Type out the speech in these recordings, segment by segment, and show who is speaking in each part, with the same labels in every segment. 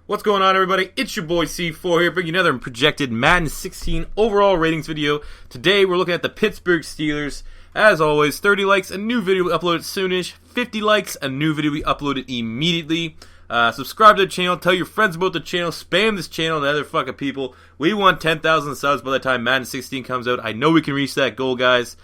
Speaker 1: What's going on, everybody? It's your boy C4 here, bringing you another projected Madden 16 overall ratings video. Today, we're looking at the Pittsburgh Steelers. As always, 30 likes, a new video we uploaded soonish. 50 likes, a new video we uploaded immediately. Subscribe to the channel, tell your friends about the channel, spam this channel to other fucking people. We want 10,000 subs by the time Madden 16 comes out. I know we can reach that goal, guys.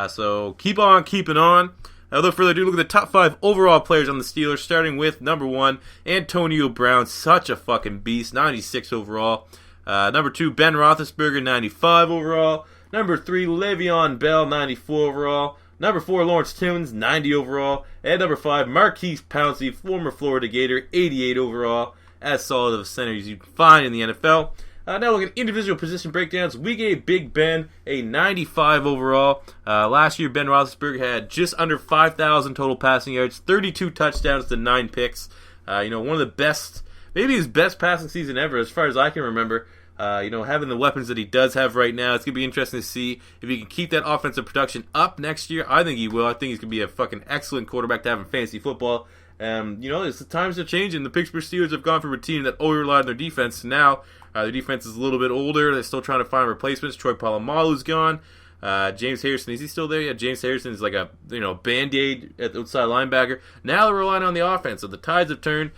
Speaker 1: So keep on keeping on. Without further ado, look at the top 5 overall players on the Steelers, starting with number 1, Antonio Brown, such a fucking beast, 96 overall. Number 2, Ben Roethlisberger, 95 overall. Number 3, Le'Veon Bell, 94 overall. Number 4, Lawrence Timmons, 90 overall. And number 5, Maurkice Pouncey, former Florida Gator, 88 overall. As solid of a center as you can find in the NFL. Now look at individual position breakdowns. We gave Big Ben a 95 overall. Last year, Ben Roethlisberger had just under 5,000 total passing yards, 32 touchdowns to 9 picks. One of the best, maybe his best passing season ever, as far as I can remember. Having the weapons that he does have right now, it's going to be interesting to see if he can keep that offensive production up next year. I think he will. I think he's going to be a fucking excellent quarterback to have in fantasy football. It's the times are changing. The Pittsburgh Steelers have gone from a team that always relied on their defense to now their defense is a little bit older. They're still trying to find replacements. Troy Polamalu's gone. James Harrison, is he still there? Yeah, James Harrison is like a band-aid at the outside linebacker. Now they're relying on the offense, so the tides have turned.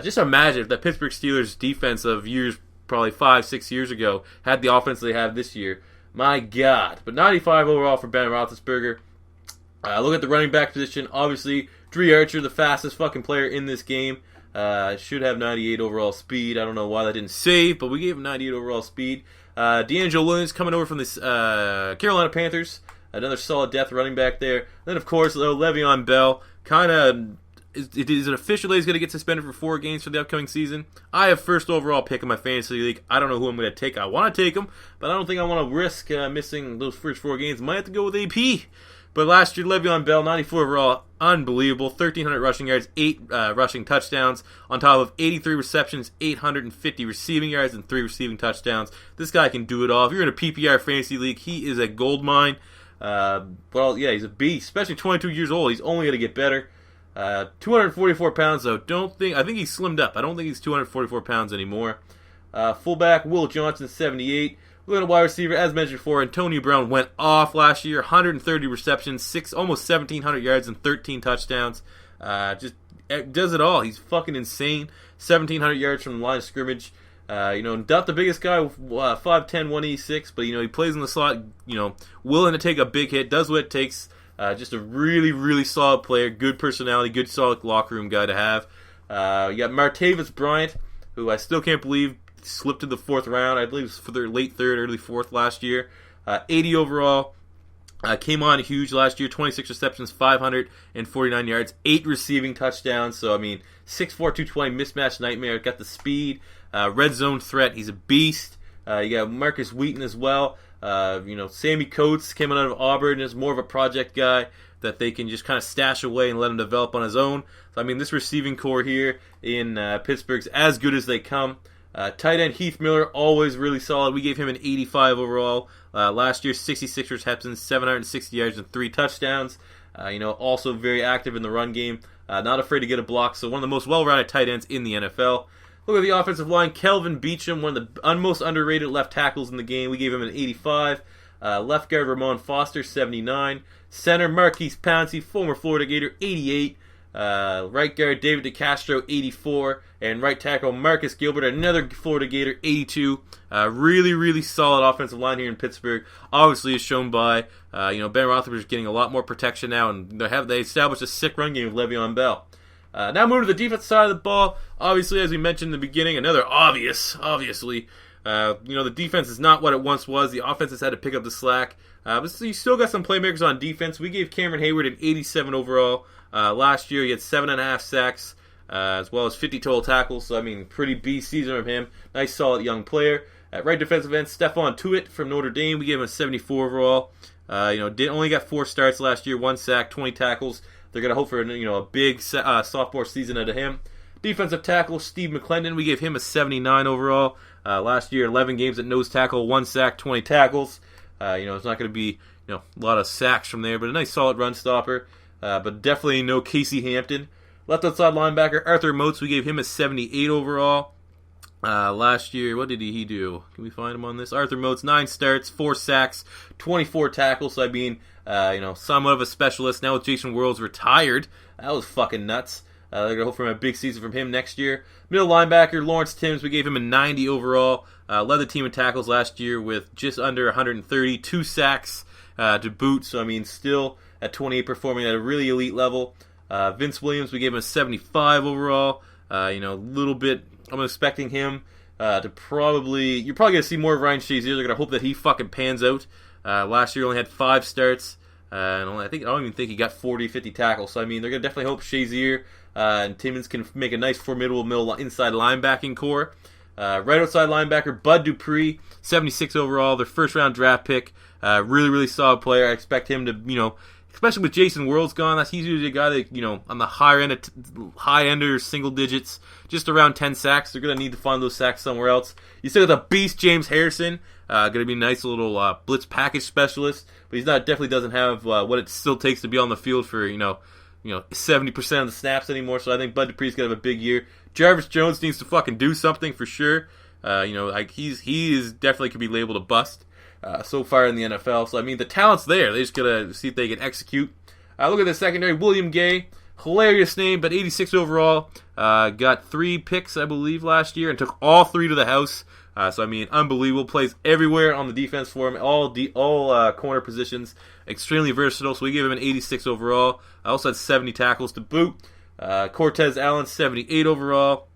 Speaker 1: Just imagine if the Pittsburgh Steelers defense of years, probably 5-6 years ago, had the offense they have this year. My God. But 95 overall for Ben Roethlisberger. Look at the running back position. Obviously, Dre Archer, the fastest fucking player in this game. Should have 98 overall speed. I don't know why that didn't save, but we gave him 98 overall speed. D'Angelo Williams coming over from the Carolina Panthers. Another solid depth running back there. Then, of course, Le'Veon Bell. Is it official that he's going to get suspended for 4 games for the upcoming season? I have first overall pick in my fantasy league. I don't know who I'm going to take. I want to take him, but I don't think I want to risk missing those first 4 games. Might have to go with AP. But last year, Le'Veon Bell, 94 overall, unbelievable. 1,300 rushing yards, 8 rushing touchdowns, on top of 83 receptions, 850 receiving yards, and 3 receiving touchdowns. This guy can do it all. If you're in a PPR fantasy league, he is a gold mine. He's a beast, especially 22 years old. He's only going to get better. 244 pounds, though. I think he's slimmed up. I don't think he's 244 pounds anymore. Fullback, Will Johnson, 78. Look at a wide receiver, as mentioned before, Antonio Brown went off last year. 130 receptions, almost 1,700 yards, and 13 touchdowns. Just does it all. He's fucking insane. 1,700 yards from the line of scrimmage. Not the biggest guy, 5'10", 186, but he plays in the slot. Willing to take a big hit, does what it takes. Just a really, really solid player. Good personality, good solid locker room guy to have. You got Martavis Bryant, who I still can't believe slipped to the 4th round. I believe it was for their late 3rd, early 4th last year. 80 overall. Came on huge last year. 26 receptions, 549 yards, 8 receiving touchdowns. So, 6'4", 220, mismatch nightmare. Got the speed. Red zone threat. He's a beast. You got Marcus Wheaton as well. Sammy Coates came out of Auburn is more of a project guy that they can just kind of stash away and let him develop on his own. So, this receiving core here in Pittsburgh's as good as they come. Tight end Heath Miller, always really solid. We gave him an 85 overall. Last year, 66 receptions, 760 yards, and 3 touchdowns. Also very active in the run game. Not afraid to get a block. So one of the most well-rounded tight ends in the NFL. Look at the offensive line. KELVIN BEACHUM, one of the most underrated left tackles in the game. We gave him an 85. Left guard Ramon Foster, 79. Center Maurkice Pouncey, former Florida Gator, 88. Right guard David DeCastro, 84, and right tackle Marcus Gilbert, another Florida Gator, 82. Really, really solid offensive line here in Pittsburgh. Obviously, is shown by Ben Roethlisberger is getting a lot more protection now, and they established a sick run game with Le'Veon Bell. Now moving to the defense side of the ball. Obviously, as we mentioned in the beginning, another obviously. The defense is not what it once was. The offense has had to pick up the slack. But you still got some playmakers on defense. We gave Cameron Heyward an 87 overall. Last year, he had 7.5 sacks, as well as 50 total tackles. So, pretty beast season from him. Nice, solid young player. At right defensive end, STEPHON TUITT from Notre Dame. We gave him a 74 overall. Only got 4 starts last year, 1 sack, 20 tackles. They're going to hope for a big sophomore season out of him. Defensive tackle, Steve McClendon. We gave him a 79 overall. Last year, 11 games at nose tackle, 1 sack, 20 tackles. It's not going to be a lot of sacks from there, but a nice solid run stopper. But definitely no Casey Hampton. Left outside linebacker Arthur Moats, we gave him a 78 overall. Last year, what did he do? Can we find him on this? Arthur Moats, 9 starts, 4 sacks, 24 tackles. So, I mean, somewhat of a specialist. Now with Jason Worlds retired, that was fucking nuts. They're going to hope for a big season from him next year. Middle linebacker, Lawrence Timmons, we gave him a 90 overall. Led the team in tackles last year with just under 130, 2 sacks to boot. So, I mean, still at 28 performing at a really elite level. Vince Williams, we gave him a 75 overall. A little bit, I'm expecting him to probably, you're probably going to see more of Ryan Shazier. They're going to hope that he fucking pans out. Last year only had 5 starts. And I don't even think he got 40, 50 tackles. So, I mean, they're going to definitely hope Shazier and Timmons can make a nice formidable middle inside linebacking core. Right outside linebacker, Bud Dupree, 76 overall, their first round draft pick. Really, really solid player. I expect him to, especially with Jason Worlds gone, he's usually a guy that, on the higher end of high-ender single digits, just around 10 sacks. They're going to need to find those sacks somewhere else. You still got the beast James Harrison, going to be a nice little blitz package specialist, but definitely doesn't have what it still takes to be on the field for, 70% of the snaps anymore. So I think Bud Dupree's going to have a big year. Jarvis Jones needs to fucking do something for sure. He is definitely could be labeled a bust so far in the NFL. So I mean, the talent's there. They just gotta see if they can execute. Look at the secondary. William Gay, hilarious name, but 86 overall. Got 3 picks, I believe, last year, and took all 3 to the house. So I mean, unbelievable. Plays everywhere on the defense for him. All corner positions. Extremely versatile. So we gave him an 86 overall. I also had 70 tackles to boot. Cortez Allen, 78 overall.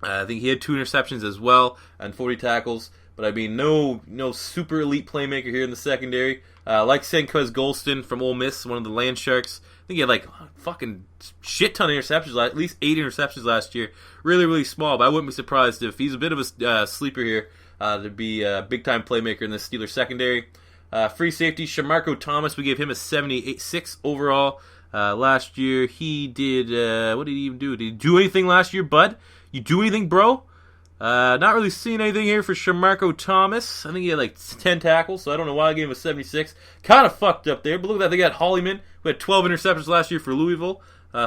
Speaker 1: I think he had 2 interceptions as well and 40 tackles. But I mean, no super elite playmaker here in the secondary. Like Senquez Golston from Ole Miss, one of the Land Sharks. I think he had like fucking shit ton of interceptions, at least 8 interceptions last year. Really, really small, but I wouldn't be surprised if he's a bit of a sleeper here to be a big-time playmaker in the Steelers secondary. Free safety, SHAMARKO Thomas, we gave him a 76 overall. Last year, he did, what did he even do? Did he do anything last year, bud? You do anything, bro? Not really seeing anything here for SHAMARKO Thomas. I think he had like 10 tackles, so I don't know why I gave him a 76. Kind of fucked up there, but look at that. They got Hollyman, who had 12 interceptions last year for Louisville.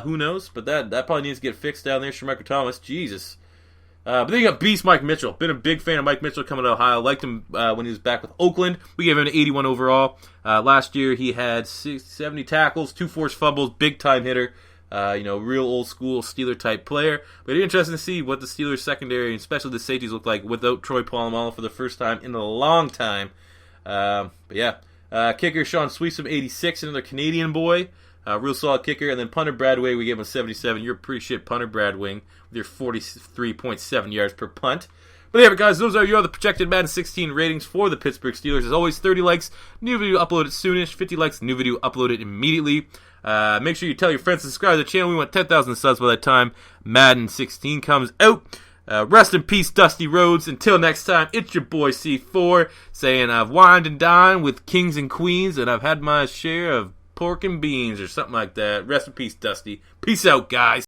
Speaker 1: Who knows? But that probably needs to get fixed down there, SHAMARKO Thomas. Jesus. But then you got Beast Mike Mitchell. Been a big fan of Mike Mitchell coming to Ohio. Liked him when he was back with Oakland. We gave him an 81 overall. Last year he had 70 tackles, 2 forced fumbles, big time hitter. Real old school Steeler type player. But it's interesting to see what the Steelers secondary, and especially the safeties, look like without Troy Polamalu for the first time in a long time. Kicker Sean SUISHAM, 86, another Canadian boy. Real solid kicker. And then punter Brad Wing, we gave him a 77. You're a pretty shit punter, Brad Wing, with your 43.7 yards per punt. But yeah, guys, those are your other projected Madden 16 ratings for the Pittsburgh Steelers. As always, 30 likes, new video uploaded soonish. 50 likes, new video uploaded immediately. Make sure you tell your friends to subscribe to the channel. We want 10,000 subs by the time Madden 16 comes out. Rest in peace, Dusty Rhodes. Until next time, it's your boy C4 saying I've wined and dined with kings and queens, and I've had my share of pork and beans or something like that. Rest in peace, Dusty. Peace out, guys.